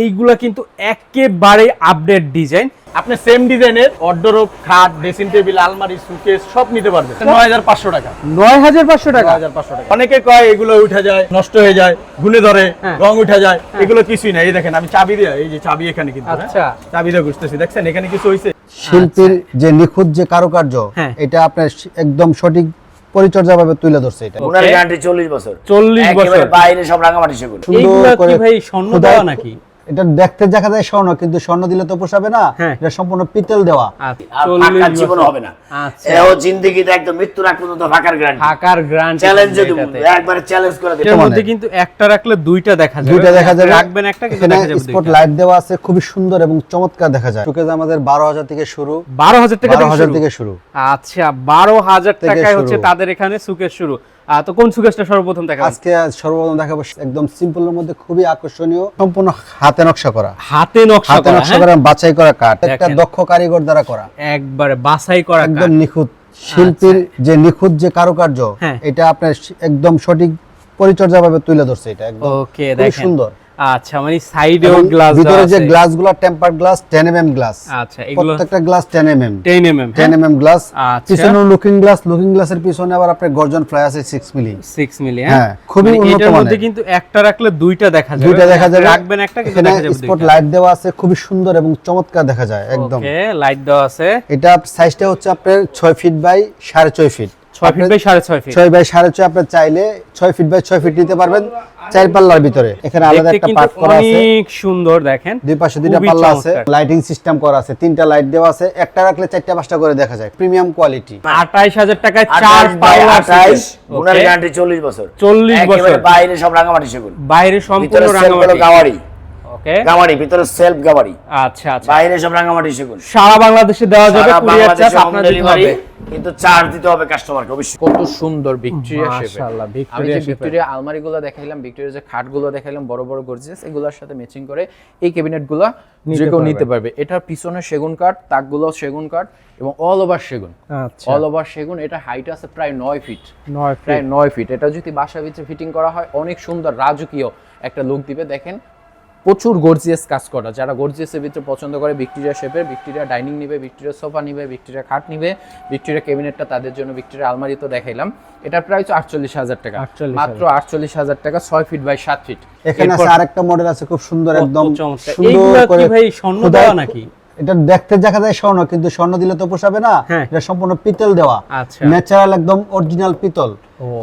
এইগুলা কিন্তু একেবারে আপডেট ডিজাইন। আপনি সেম ডিজাইনের ওয়ারড্রোব, খাট, ড্রেসিং টেবিল, আলমারি, সুটকেস সব নিতে পারবেন ৯৫০০ টাকা। ৯৫০০ টাকা। ৯৫০০ টাকা। অনেকে কয় এগুলো উঠে যায়, নষ্ট হয়ে যায়, গুনে ধরে, রং উঠে যায়, এগুলো কিছুই না। এই দেখেন আমি চাবি দিয়ে, এই যে চাবি এখানে কিন্তু আচ্ছা চাবি দিয়ে ঘুরতেছি, দেখছেন এখানে কিছু হইছে। শিল্পীর যে নিখুঁত যে কারুকার্য, এটা আপনার একদম সঠিক পরিচর্যা ভাবে তুলে ধরছে। এটা ওনার গ্যারান্টি ৪০ বছর। ৪০ বছর। বাইরে সব রাঙামাটি সেগুন। এইগুলা কি ভাই স্বর্ণ দেওয়া নাকি? এটা দেখতে দেখা যায় স্বর্ণ, কিন্তু স্বর্ণ দিলে তো পোষাবে না। এটা সম্পূর্ণ পিতল দেওয়া। আর ফাঁকা জীবন হবে না। এও জিন্দেগিতে একদম মৃত্যুর আগ পর্যন্ত ফাঁকার গ্যারান্টি। ফাঁকার গ্যারান্টি চ্যালেঞ্জ যদি একবারে চ্যালেঞ্জ করে দেব। এর মধ্যে কিন্তু একটা রাখলে দুইটা দেখা যাবে। দুইটা দেখা যাবে। রাখবেন একটা কিন্তু দেখা যাবে দুইটা। স্পট লাইট দেওয়া আছে, খুবই সুন্দর এবং চমৎকার দেখা যায়। শোকেজ আমাদের ১২,০০০ থেকে শুরু। ১২,০০০ থেকে শুরু। আচ্ছা ১২,০০০ টাকায় হচ্ছে তাদের এখানে সুকেস শুরু। তো কোন সুকেসটা সর্বপ্রথম দেখাবো? আজকে সর্বপ্রথম দেখাবো একদম সিম্পলের মধ্যে খুবই আকর্ষণীয়, সম্পূর্ণ হাতে নকশা করা। হাতে নকশা করা, বাছাই করা কাঠ, একটা দক্ষ কারিগর দ্বারা করা, একবারে বাছাই করা, একদম নিখুঁত। শিল্পীর যে নিখুঁত যে কারুকার্য, এটা আপনার একদম সঠিক পরিচর্যা ভাবে তুলে ধরছে। এটা একদম ওকে, দেখেন সুন্দর। আচ্ছা, মানে সাইডেও গ্লাস, ভিতরে যে গ্লাসগুলো টেম্পারড গ্লাস, 10 mm গ্লাস। আচ্ছা, এগুলো প্রত্যেকটা গ্লাস 10 mm 10 mm গ্লাস। আচ্ছা, পিছনে লুকিং গ্লাসের পিছনে আবার আপনার গর্জন ফ্লাই আছে 6 মিলি। হ্যাঁ, খুবই উন্নত মানের। এটার মধ্যে কিন্তু একটা রাখলে দুইটা দেখা যাবে। দুইটা দেখা যাবে। রাখবেন একটা কিন্তু দেখা যাবে দুইটা। স্পট লাইট দেওয়া আছে, খুবই সুন্দর এবং চমৎকার দেখা যায় একদম। ওকে, লাইট দেওয়া আছে। এটা সাইজটা হচ্ছে আপনার 6 feet by 6.5 feet. 6 feet by 6.5 feet. 6 by 6.5 আপনি চাইলে 6 ফিট বাই 6 ফিট নিতে পারবেন, 4 পাল্লার ভিতরে। এখানে আলাদা একটা পার্ট করা আছে, অনেক সুন্দর দেখেন। দুই পাশে দুইটা পাল্লা আছে, লাইটিং সিস্টেম করা আছে, তিনটা লাইট দেওয়া আছে। একটা রাখলে 4টা 5টা করে দেখা যায়, প্রিমিয়াম কোয়ালিটি। ২৮,০০০ টাকায় 4 পাল্লা 28। ওনার গ্যারান্টি ৪০ বছর। ৪০ বছর। বাইরে সব রাঙামাটি সেগুন। বাইরে সম্পূর্ণ রাঙামাটি গাওয়ারি। ওকে, গাওয়ারি, ভিতরে সেলফ গাওয়ারি। আচ্ছা আচ্ছা, বাইরে সব রাঙামাটি সেগুন। সারা বাংলাদেশে দেওয়া যাবে, কুরিয়ার চার্জ আপনার দিতে হবে, কিন্তু চার্জ দিতে হবে কাস্টমারকে অবশ্যই। কত সুন্দর ভিক্টোরিয়া শেপে। মাশাআল্লাহ, আমি ভিক্টোরিয়া যে ভিক্টোরিয়া আলমারিগুলো দেখাইলাম, ভিক্টোরিয়া যে খাটগুলো দেখাইলাম বড় বড় গর্জিয়াস, এগুলোর সাথে ম্যাচিং করে এই ক্যাবিনেটগুলো যে কেউ নিতে পারবে। এটার পিছনে সেগুন কাঠ, তাকগুলো সেগুন কাঠ এবং অল ওভার সেগুন। আচ্ছা, অল ওভার সেগুন। এটা হাইট আছে প্রায় 9 ফিট। 9 ফিট, প্রায় 9 ফিট। এটা যদি বাসার ভিতরে ফিটিং করা হয় অনেক সুন্দর রাজকীয় একটা লুক দিবে। দেখেন প্রচুর গর্জিয়াস কাজ করা। যারা গর্জিয়াসের ভিতরে পছন্দ করে, ভিক্টোরিয়া শেপের, ভিক্টোরিয়া ডাইনিং নিবে, ভিক্টোরিয়া সোফা নিবে, ভিক্টোরিয়া খাট নিবে, ভিক্টোরিয়া ক্যাবিনেটটা তাদের জন্য, ভিক্টোরিয়া আলমারি তো দেখাইলাম। এটার প্রাইস ৪৮,০০০ টাকা, মাত্র ৪৮,০০০ টাকা, 6 ফিট বাই 7 ফিট। এখানে আছে আরেকটা মডেল আছে খুব সুন্দর, একদম সুন্দর করে। ভাই স্বর্ণ দেওয়া নাকি? এটা দেখতে দেখা যায় স্বর্ণ, কিন্তু স্বর্ণ দিলে তো পোষাবে না। এটা সম্পূর্ণ পিতল দেওয়া। আচ্ছা, ন্যাচারাল একদম অরিজিনাল পিতল,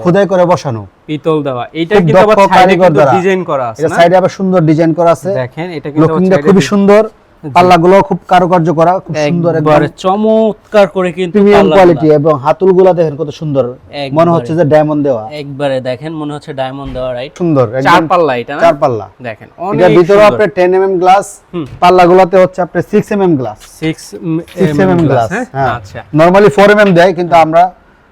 খোদাই করে বসানো পিতল দেওয়া। এটা কিন্তু আবার সাইডে কিন্তু ডিজাইন করা আছে, এটা সাইডে আবার সুন্দর ডিজাইন করা আছে। দেখেন এটা কিন্তু লুকিংটা খুবই সুন্দর, পাল্লাগুলো খুব কারুকার্য করা, খুব সুন্দর, একবারে চমৎকার করে কিন্তু প্রিমিয়াম কোয়ালিটি। এবং হাতুলগুলো দেখেন কত সুন্দর, মনে হচ্ছে যে ডায়মন্ড দেওয়া। একবারে দেখেন মনে হচ্ছে ডায়মন্ড দেওয়া, রাইট? সুন্দর, চার পাল্লা এটা না? 4 পাল্লা দেখেন এটা ভিতরে আপনার 10 mm গ্লাস, পাল্লাগুলোতে হচ্ছে আপনার 6 mm গ্লাস। 6 mm glass. হ্যাঁ, আচ্ছা। নরমালি 4 mm দেয়, কিন্তু আমরা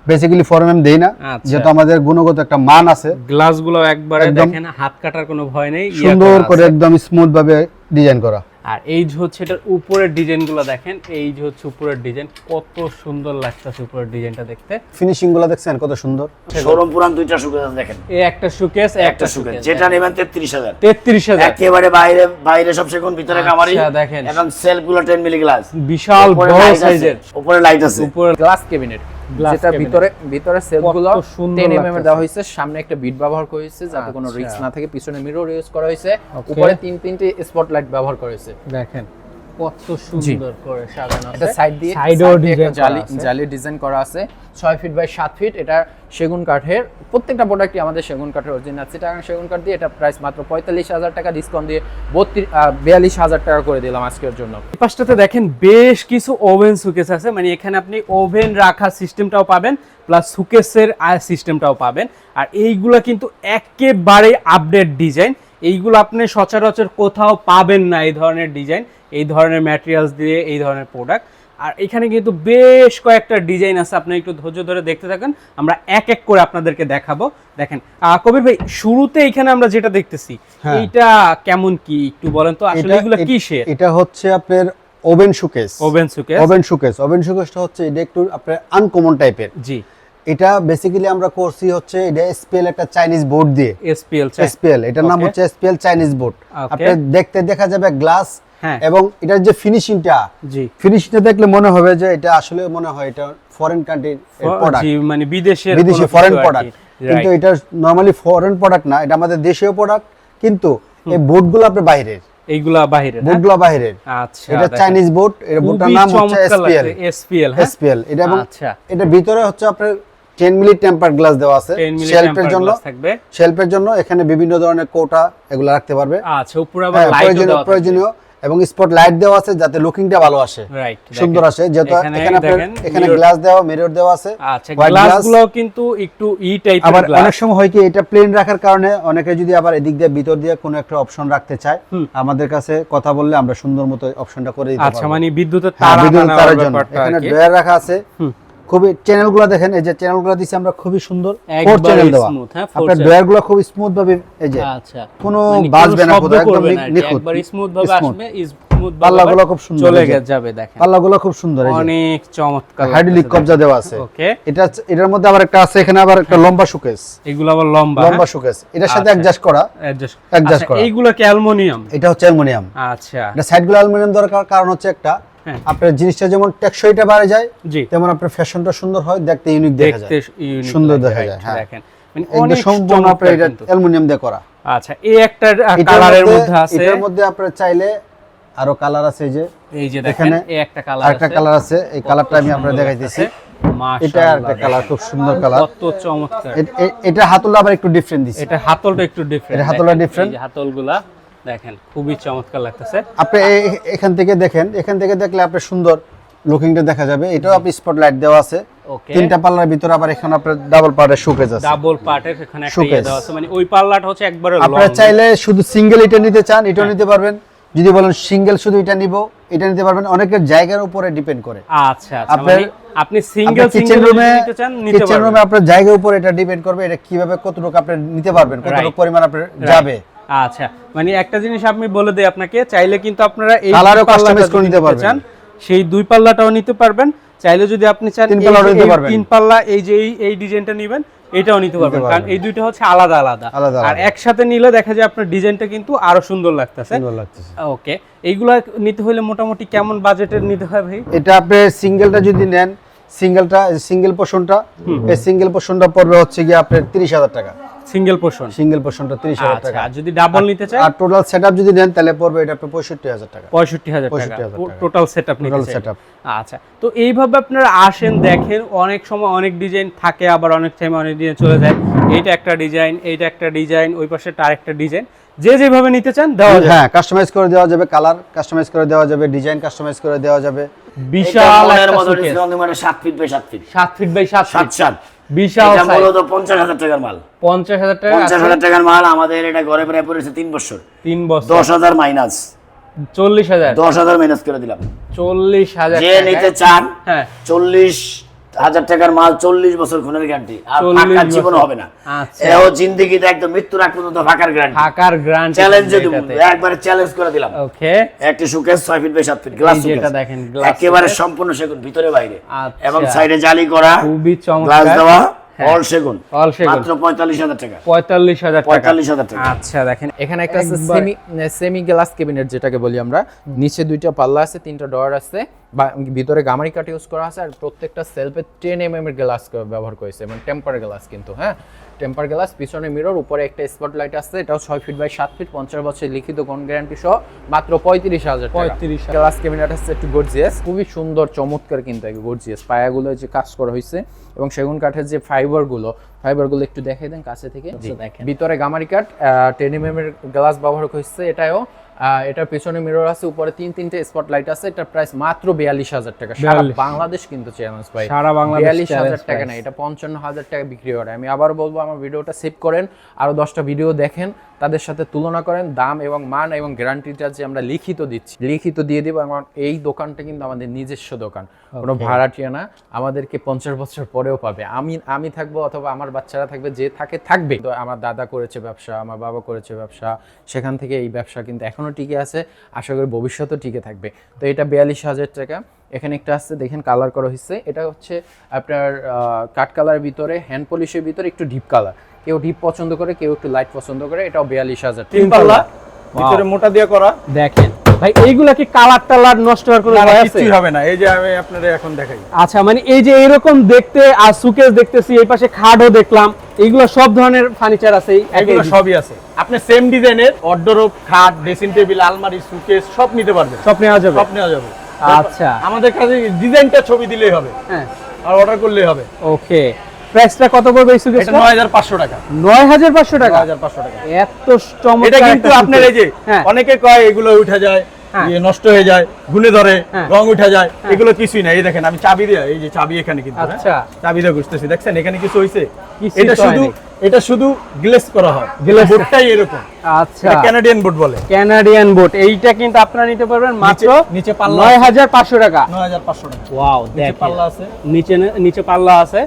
বেসিক্যালি 4 mm দেই না, যেহেতু আমাদের গুণগত একটা মান আছে। গ্লাসগুলো একবারে দেখেন হাত কাটার কোনো ভয় নেই, সুন্দর করে একদম স্মুথ ভাবে ডিজাইন করা। আর এই যে হচ্ছে এটার উপরের ডিজাইনগুলো দেখেন, এই যে হচ্ছে উপরের ডিজাইন, কত সুন্দর লাগতেছে উপরের ডিজাইনটা দেখতে। ফিনিশিং গুলো দেখছেন কত সুন্দর। শোরুম পুরান দুইটা শোকেস দেখেন। এই একটা শোকেস, একটা শোকেস, যেটা নেবেন ৩৩,০০০। ৩৩,০০০ একেবারে বাইরে সব সেগুন, ভিতরে গামারি দেখেন, এবং সেলফগুলো 10 মিলি গ্লাস, বিশাল বড় সাইজের। উপরে লাইট আছে, উপরে গ্লাস ক্যাবিনেট, যেটা ভিতরে সেলফগুলো 10 mm এর দেওয়া হয়েছে। সামনে একটা বিট ব্যবহার করা হয়েছে যাতে কোনো রিস্ক না থাকে। পিছনে মিরর ইউজ করা হয়েছে। উপরে তিনটে স্পটলাইট ব্যবহার করা হয়েছে। দেখেন কত সুন্দর করে সাজানো আছে। এটা সাইড দিয়ে সাইডেও ডিজাইন জালি ডিজাইন করা আছে। 6 ফিট বাই 7 ফিট। এটা সেগুন কাঠের, প্রত্যেকটা প্রোডাক্টই আমাদের সেগুন কাঠের অরিজিনাল। চিটাগাং সেগুন কাঠ দিয়ে এটা প্রাইস মাত্র ৪৫,০০০ টাকা, ডিসকাউন্ট দিয়ে ৪২,০০০ টাকা করে দিলাম আজকের জন্য। এই পাশটাতে দেখেন বেশ কিছু ওভেন সুকেস আছে, মানে এখানে আপনি ওভেন রাখার সিস্টেমটাও পাবেন, প্লাস সুকেসের সিস্টেমটাও পাবেন। আর এইগুলা কিন্তু একেবারে আপডেট ডিজাইন। এইগুলো আপনি সচরাচর কোথাও পাবেন না, এই ধরনের ডিজাইন, এই ধরনের ম্যাটেরিয়ালস দিয়ে এই ধরনের প্রোডাক্ট। আর এখানে কিন্তু বেশ কয়েকটা ডিজাইন আছে, আপনি একটু ধৈর্য ধরে দেখতে থাকেন, আমরা এক এক করে আপনাদেরকে দেখাবো। দেখেন কবির ভাই, শুরুতে এখানে আমরা যেটা দেখতেছি এইটা কেমন কি একটু বলেন তো, আসলে এগুলো কি শেড? এটা হচ্ছে আপনার oven showcase. Oven showcase. Oven শোকেসটা হচ্ছে এটা একটু আপনার আনকমন টাইপের। জি, এটা বেসিক্যালি আমরা করছি হচ্ছে এটা এসপিএল একটা চাইনিজ বোর্ড দিয়ে, এসপিএল এটার নাম হচ্ছে এসপিএল চাইনিজ বোর্ড। আপনি দেখতে দেখা যাবে গ্লাস, এবং এটার যে ফিনিশিংটা, ফিনিশিংটা দেখলে মনে হবে যে এটা আসলে মনে হয় এটা ফরেন কান্ট্রির প্রোডাক্ট, মানে বিদেশি ফরেন প্রোডাক্ট, কিন্তু এটা নরমালি ফরেন প্রোডাক্ট না, এটা আমাদের দেশীয় প্রোডাক্ট, কিন্তু এই বোর্ডগুলো আপনার বাইরের, এইগুলা বাইরের, বোর্ডগুলো বাইরের। আচ্ছা, এটা চাইনিজ বোর্ড, এর বোর্ডটার নাম হচ্ছে এসপিএল, এসপিএল। এটা এবং এটা ভিতরে হচ্ছে আপনার 10 মিলি টেম্পার গ্লাস দেওয়া আছে শেলফের জন্য, থাকবে শেলফের জন্য। এখানে বিভিন্ন ধরনের কোটা এগুলো রাখতে পারবে। আচ্ছা, উপরে আবার লাইট দেওয়া আছে, প্রয়োজনীয় এবং স্পট লাইট দেওয়া আছে যাতে লুকিংটা ভালো আসে, সুন্দর আসে। যেহেতু এখানে আপনার এখানে গ্লাস দেওয়া, মিরর দেওয়া আছে। আচ্ছা, গ্লাসগুলো কিন্তু একটু ই টাইপের আবার গ্লাস। অনেক সময় হয় কি এটা প্লেন রাখার কারণে অনেকে যদি আবার এদিক দিয়ে ভিতর দিয়ে কোনো একটা অপশন রাখতে চায়, আমাদের কাছে কথা বললে আমরা সুন্দর মতো অপশনটা করে দিতে পারবো। আচ্ছা, মানে বিদ্যুতের তারের জন্য এখানে ড্রয়ার রাখা আছে। খুবই চ্যানেলগুলো দেখেন, এই যে চ্যানেলগুলো দিছি আমরা খুবই সুন্দর, 4 চ্যানেল দেওয়া। আপনার ড্রয়ারগুলো খুব স্মুথ ভাবে, এই যে কোনো বাজবে না, কোথাও একদম নিখুঁত, একবার স্মুথ ভাবে আসবে, স্মুথ ভাবে পাল্লাগুলো খুব সুন্দর চলে যাবে। দেখেন পাল্লাগুলো খুব সুন্দর, অনেক চমৎকার, হাইড্রোলিক কবজা দেওয়া আছে। ওকে, এটার মধ্যে আবার একটা আছে, এখানে আবার একটা লম্বা শোকেস, এগুলো আবার লম্বা শোকেস, এটার সাথে অ্যাডজাস্ট করা। এইগুলো কি অ্যালুমিনিয়াম? এটা হচ্ছে অ্যালুমিনিয়াম। আচ্ছা, এটা সাইডগুলো অ্যালুমিনিয়াম দরকার, কারণ হচ্ছে একটা আপনার জিনিসটা যেমন টেকসইটা বাড়ে যায়, তেমন আপনার ফ্যাশনটা সুন্দর হয়, দেখতে ইউনিক দেখা যায়, সুন্দর দেখা যায়। হ্যাঁ, দেখেন মানে অনেক সম্পূর্ণ আপনার এটা অ্যালুমিনিয়াম দিয়ে করা। আচ্ছা, এই একটা কালারের মধ্যে আছে, এটার মধ্যে আপনারা চাইলে আরো কালার আছে, এই যে দেখেন এই একটা কালার আছে, আরেকটা কালার আছে, এই কালারটা আমি আপনাদের দেখাইতেছি। এটা একটা কালার, খুব সুন্দর কালার, কত চমৎকার। এটা হাতলটা আবার একটু ডিফারেন্ট দিছে, এটা হাতলটা একটু ডিফারেন্ট, এটা হাতলটা ডিফারেন্ট, এই হাতলগুলা দেখেন খুবই চমৎকার লাগতেছে। আপনি এখান থেকে দেখেন, এখান থেকে দেখলে আপনি সুন্দর লুকিংটা দেখা যাবে। এটাও আপনি স্পটলাইট দেওয়া আছে, তিনটা পাল্লার ভিতরে আবার এখানে আপনার ডাবল পার্টের শোকেস আছে, ডাবল পার্টের এখানে একটা ইয়ে দেওয়া আছে, মানে ওই পাল্লাটা হচ্ছে একবারে লং। আপনারা চাইলে শুধু সিঙ্গেল এটা নিতে চান, এটাও নিতে পারবেন। যদি বলেন সিঙ্গেল শুধু এটা নিব, এটা নিতে পারবেন। অনেকের জায়গার উপরে ডিপেন্ড করে। আচ্ছা, মানে আপনি সিঙ্গেল কিচেন রুমে নিতে চান, নিতে পারবেন। কিচেন রুমে আপনার জায়গার উপরে এটা ডিপেন্ড করবে, এটা কিভাবে কতটুকু আপনি নিতে পারবেন, কতটুকু পরিমাণ আপনার যাবে। আচ্ছা, মানে একটা জিনিস আমি বলে দেই আপনাকে, চাইলে কিন্তু আপনারা এই কালারও কাস্টমাইজ করে নিতে পারবেন, সেই দুই পাল্লাটাও নিতে পারবেন। চাইলে যদি আপনি চান তিন পাল্লাও নিতে পারবেন, তিন পাল্লা এই যে এই ডিজাইনটা নেবেন, এটাও নিতে পারবেন, কারণ এই দুইটা হচ্ছে আলাদা আলাদা। আর একসাথে নিলে দেখা যায় আপনার ডিজাইনটা কিন্তু আরো সুন্দর লাগতেছে। ওকে, এইগুলা নিতে হলে মোটামুটি কেমন বাজেটের নিতে হয় ভাই? এটা আপনি সিঙ্গেলটা যদি নেন, সিঙ্গেল পোর্শনটা, এই সিঙ্গেল পোর্শনটা পড়বে হচ্ছে কি আপনার 30,000 টাকা। সিঙ্গেল পোর্শনটা 30,000 টাকা। আর যদি ডাবল নিতে চাই, আর টোটাল সেটআপ যদি নেন তাহলে পড়বে এটা আপনার 65,000 টাকা। 65,000 টাকা টোটাল সেটআপ নিতে চাই। আচ্ছা, তো এইভাবে আপনারা আসেন, দেখেন, অনেক সময় অনেক ডিজাইন থাকে, আবার অনেক টাইম অনেক ডিজাইন চলে যায়। এইটা একটা ডিজাইন, এইটা একটা ডিজাইন, ওই পাশে আরেকটা ডিজাইন, যে যেভাবে নিতে চান দেওয়া যাবে। হ্যাঁ, কাস্টমাইজ করে দেওয়া যাবে, কালার কাস্টমাইজ করে দেওয়া যাবে, ডিজাইন কাস্টমাইজ করে দেওয়া যাবে। বিশাল একটা সুকেস, 7 feet by 7 feet, 7 feet by 7 feet, 7 বিশাল সাইজ। মূলত 50,000 টাকার মাল, 50,000 টাকা, 50,000 টাকার মাল। আমাদের এটা ঘরে প্রায় পড়েছে 3 বছর, 3 বছর, 10,000 মাইনাস 40,000, 10,000 মাইনাস করে দিলাম। 40,000 যে নিতে চান, হ্যাঁ, 40,000 টাকার মাল, 40 বছর খুনের গ্যারান্টি, আর ফাঁকার জীবন হবে না। আচ্ছা, এও জিন্দেগিতে একদম মৃত্যুর আগ পর্যন্ত ফাঁকার গ্যারান্টি, ফাঁকার গ্যারান্টি চ্যালেঞ্জ দেব, একবারে চ্যালেঞ্জ করে দিলাম। ওকে, একটা showcase 6 feet by 7 feet glass showcase, এটা দেখেন, একেবারে সম্পূর্ণ সেগুন, ভিতরে বাইরে, আচ্ছা, এবং সাইডে জালি করা, খুবই চমৎকার গ্লাস দেওয়া, হ্যাঁ, অল সেগুন, মাত্র 45,000 টাকা। 45,000 টাকা। আচ্ছা, দেখেন এখানে একটা আছে সেমি গ্লাস ক্যাবিনেট যেটাকে বলি আমরা। নিচে দুইটা পাল্লা আছে, তিনটা ডয়ার আছে, ভিতরে গামারি কাট ইউজ করা আছে, আর প্রত্যেকটা সেলফে 10 mm এর গ্লাস ব্যবহার করেছে, মানে টেম্পার গ্লাস কিন্তু। হ্যাঁ, টেম্পার গ্লাস, পিছনে মিরর, উপরে একটা স্পটলাইট আছে। এটাও 6 ফিট বাই 7 ফিট, 50 বছর লিখিত কোন গ্যারান্টি সহ, মাত্র 35,000 টাকা। গ্লাস ক্যাবিনেট আছে একটু গর্জিয়াস, খুবই সুন্দর চমৎকার কিন্তু, গর্জিয়াস। পায়াগুলো যে কাজ করা হয়েছে, এবং সেগুন কাঠের যে ফাইবারগুলো একটু দেখাই দেন কাছে থেকে। ভিতরে গামারি কাঠ, 10 mm এর গ্লাস ব্যবহার হয়েছে। এটার পেছনে মিরর আছে, উপরে তিনটে স্পটলাইট আছে। এটা প্রাইস মাত্র 42,000 টাকা। সারা বাংলাদেশ কিন্তু চ্যালেঞ্জ ভাই, সারা বাংলাদেশ 42,000 টাকা না, এটা 55,000 টাকা বিক্রি করে। আমি আবার বলবো, আমার ভিডিওটা সেভ করেন, আরো 10টা ভিডিও দেখেন, তাদের সাথে তুলনা করেন, দাম এবং মান এবং গ্যারান্টিটা যে আমরা লিখিত দিচ্ছি, লিখিত দিয়ে দিব। এবং এই দোকানটা কিন্তু আমাদের নিজস্ব দোকান, কোনো ভাড়াটিয়া না। আমাদেরকে 50 বছর পরেও পাবে। আমি থাকবো অথবা আমার বাচ্চারা থাকবে, যে থাকবে। তো আমার দাদা করেছে ব্যবসা, আমার বাবা করেছে ব্যবসা, সেখান থেকে এই ব্যবসা কিন্তু এখনো টিকে আছে, আশা করি ভবিষ্যতেও টিকে থাকবে। তো এটা 42,000 টাকা। এখানে একটা আছে দেখেন কালার করা হয়েছে, এটা হচ্ছে আপনার কাট কালার ভিতরে হ্যান্ড পলিশের ভিতরে একটু ডিপ কালার, কেউ ডিপ পছন্দ করে কেউ একটু লাইট পছন্দ করে, এটাও 42,000 3 পাল্লা ভিতরে মোটা দিয়ে করা। দেখেন ভাই এইগুলা কি কালার টালার নষ্ট হওয়ার কোনো ভয় আছে? কিছুই হবে না, এই যে আমি আপনাদের এখন দেখাই। আচ্ছা মানে এই যে এরকম দেখতে আর সুকেস দেখতেছি, এই পাশে খাটও দেখলাম, এইগুলো সব ধরনের ফার্নিচার আছে, এগুলো সবই আছে। আপনি সেম ডিজাইনের ওয়ারড্রোব, খাট, ড্রেসিং টেবিল, আলমারি, সুকেস সব নিতে পারবেন। সব নেওয়া যাবে? সব নেওয়া যাবে। আচ্ছা আমাদের কাছে ডিজাইনটা ছবি দিলেই হবে, হ্যাঁ, আর অর্ডার করলেই হবে। ওকে, প্রাইসটা কত পড়বে এই সুকেসটা? এটা 9500 টাকা। 9500 টাকা? 9500 টাকা। এত চমৎকার! এটা কিন্তু আপনার এই যে অনেকে কয় এগুলো উঠে যায়, ইয়ে নষ্ট হয়ে যায়, গুনে ধরে, রং উঠে যায়, এগুলো কিছুই না। এই দেখেন আমি চাবি দিয়ে, এই যে চাবি এখানে কিন্তু, আচ্ছা চাবি দিয়ে ঘুরতেছি, দেখছেন এখানে কিছু হইছে? এটা শুধু এটা শুধু গ্লেজ করা হয়, গ্লেজ বোর্ডটাই এরকম। আচ্ছা, কানাডিয়ান বোর্ড বলে। কানাডিয়ান বোর্ড, এইটা কিন্তু আপনারা নিতে পারবেন মাত্র নিচে পাল্লা 9500 টাকা। 9500 টাকা। ওয়াও, নিচে দেখেন পাল্লা আছে, নিচে পাল্লা আছে,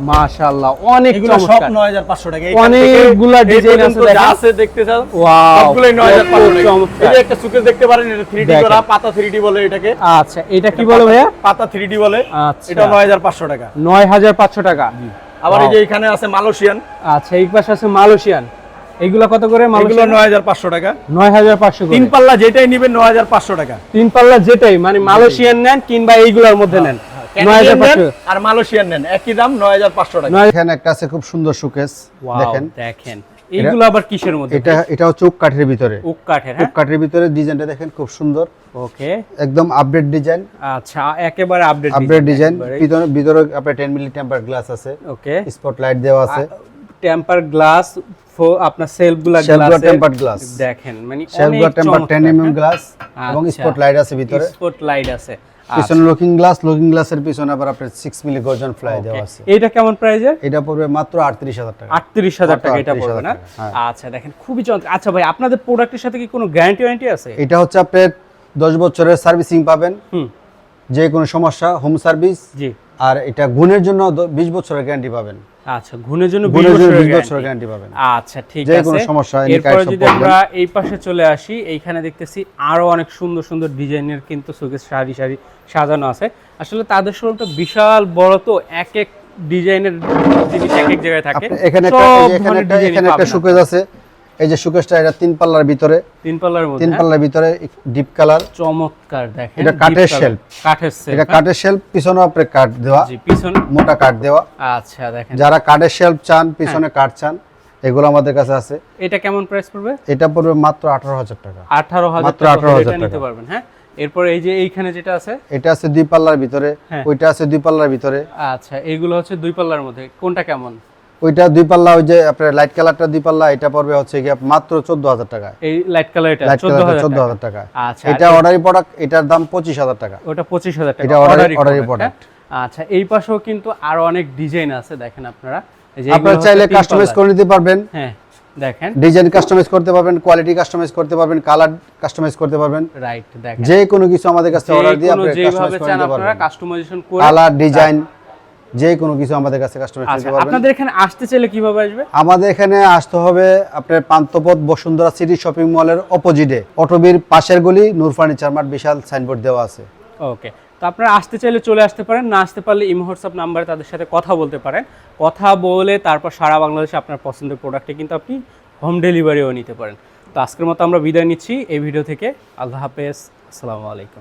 মাশাআল্লাহ অনেক এগুলো সব চমৎকার। 9500 টাকা। অনেকগুলা ডিজাইন আছে যা দেখেন। আছে দেখতে চান, ওয়াও, সবগুলোই 9500 টাকা। চমৎকার। এই যে একটা সুকেস দেখতে পারেন, এটা 3D দেখেন। করা, পাতা 3D বলে এটাকে। আচ্ছা, এটা কি বলে ভাইয়া? পাতা 3D বলে। আচ্ছা, এটা 9500 টাকা। 9500 টাকা। আবার এই যে এখানে আছে মালয়েশিয়ান, আচ্ছা, এই পাশে আছে মালয়েশিয়ান, এইগুলা কত করে? এগুলো মালয়েশিয়ান 9500 টাকা। 9500 করে। 3 পাল্লা যেটাই নেবেন 9500 টাকা। 3 পাল্লা যেটাই, মানে মালয়েশিয়ান নেন কিংবা এইগুলোর মধ্যে নেন, কানাডিয়ান নেন 9500। আর মালয়েশিয়ান নেন একই দাম, 9500 টাকা। এখানে একটা আছে খুব সুন্দর শোকেস, ওয়াও, দেখেন দেখেন এইগুলো আবার কিসের মধ্যে? এটা হচ্ছে ওক কাঠের ভিতরে, ওক কাঠের। ওক হ্যাঁ, কাঠের ভিতরে ডিজাইনটা দেখেন খুব সুন্দর, ওকে, একদম আপডেট ডিজাইন। আচ্ছা, একেবারে আপডেট ডিজাইন। ভিতরে আপনার 10 মিলি টেম্পার গ্লাস আছে, ওকে, স্পটলাইট দেওয়া আছে, টেম্পার গ্লাস, আপনার সেলফগুলা গ্লাস, টেম্পার গ্লাস দেখেন মানে শেলফগুলো অনেক টেম্পার 10 চমৎকার, mm গ্লাস এবং আচ্ছা। স্পটলাইট আছে ভিতরে, স্পটলাইট আছে। পিছনে লুকিং গ্লাসের পিছনে আবার আপনার 6 মিলি গর্জন ফ্লাই দেওয়া আছে। এটা কেমন প্রাইজের? এটা পড়বে মাত্র 38000 টাকা। 38000 টাকা এটা 38,000 পড়বে না? টাকা, হ্যাঁ। আচ্ছা, দেখেন খুবই চমৎকার। আচ্ছা ভাই, আপনাদের প্রোডাক্টের সাথে কি কোনো গ্যারান্টি ওয়ারেন্টি আছে? এটা হচ্ছে আপনার 10 বছরের সার্ভিসিং পাবেন, হুম, যে কোনো সমস্যা হোম সার্ভিস। জি। আর এটা গুণের জন্য 20 বছরের গ্যারান্টি পাবেন। আচ্ছা, গুণের জন্য 20 গুণের জন্য বছরের 20 বছরের গ্যারান্টি। গ্যারান্টি পাবেন। আচ্ছা, ঠিক যে আছে। কোনো সমস্যা, এরপরে যদি আমরা এই পাশে চলে আসি, এইখানে দেখতেছি আরো অনেক সুন্দর সুন্দর ডিজাইনের কিন্তু শোকেস সারি সারি সাজানো আছে। আসলে তাদের শোরুমটা বিশাল বড়, তো এক এক ডিজাইনের জিনিস এক এক জায়গায় থাকে। এখানে একটা শোকেস আছে, এই যে শোকেসটা এটা 3 পাল্লার ভিতরে, 3 পাল্লার মধ্যে, 3 পাল্লার ভিতরে ডিপ কালার, চমৎকার। দেখেন এটা কাঠের শেলফ, এটা কাঠের শেলফ, পিছনে আপনার কাঠ দেওয়া, জি, পিছনে মোটা কাঠ দেওয়া। আচ্ছা, দেখেন যারা কাঠের শেলফ চান, পিছনে কাঠ চান, এগুলো আমাদের কাছে আছে। এটা কেমন প্রাইস পড়বে? এটা পড়বে মাত্র 18000 টাকা। 18000 টাকা এটা নিতে পারবেন। হ্যাঁ, এরপর এই যে এইখানে যেটা আছে, এটা আছে 2 পাল্লার ভিতরে, হ্যাঁ। ওইটা আছে 2 পাল্লার ভিতরে। আচ্ছা, এইগুলো হচ্ছে 2 পাল্লার মধ্যে, কোনটা কেমন? ওইটা 2 পাল্লা, ওই যে আপনার লাইট কালারটা 2 পাল্লা, এটা পড়বে হচ্ছে কি মাত্র 14000 টাকা। এই লাইট কালার এটা লাইট কালারটা 14000 14000 টাকা। আচ্ছা, এটা অর্ডারি প্রোডাক্ট, এটার দাম 25000 টাকা। ওটা 25000 টাকা, এটা অর্ডারি প্রোডাক্ট। আচ্ছা, এই পাশেও কিন্তু আরো অনেক ডিজাইন আছে, দেখেন আপনারা। এই যে আপনারা এগুলো চাইলে হচ্ছে 3 কাস্টমাইজ পাল্লার। করে নিতে পারবেন, হ্যাঁ, দেখেন ডিজাইন কাস্টমাইজ করতে পারবেন, কোয়ালিটি কাস্টমাইজ করতে পারবেন, কালার কাস্টমাইজ করতে পারবেন। রাইট, দেখেন যে কোনো কিছু আমাদের কাছে অর্ডার দিয়ে আপনি যেভাবে কাস্টমাইজ করে চান নিতে আপনারা পারবেন। কাস্টমাইজেশন করে, কালার, ডিজাইন, যে কোনো কিছু আমাদের কাছে কাস্টমাইজ আচ্ছা, করতে পারবেন। আপনাদের এখানে আসতে চাইলে কিভাবে আসবে? আমাদের এখানে আসতে হবে আপনার পান্থপথ বসুন্ধরা সিটি শপিং মলের অপোজিটে, অটোবির পাশের গলি, নূর ফার্নিচার মার্ট, বিশাল সাইনবোর্ড দেওয়া আছে। ওকে, তো আপনারা আসতে চাইলে চলে আসতে পারেন, না আসতে পারলে ইমো হোয়াটসঅ্যাপ নাম্বারে তাদের সাথে কথা বলতে পারেন। কথা বলে তারপর সারা বাংলাদেশে আপনার পছন্দের প্রোডাক্টে কিন্তু আপনি হোম ডেলিভারিও নিতে পারেন। তো আজকের মতো আমরা বিদায় নিচ্ছি এই ভিডিও থেকে। আল্লাহ হাফেজ, আসসালামু আলাইকুম।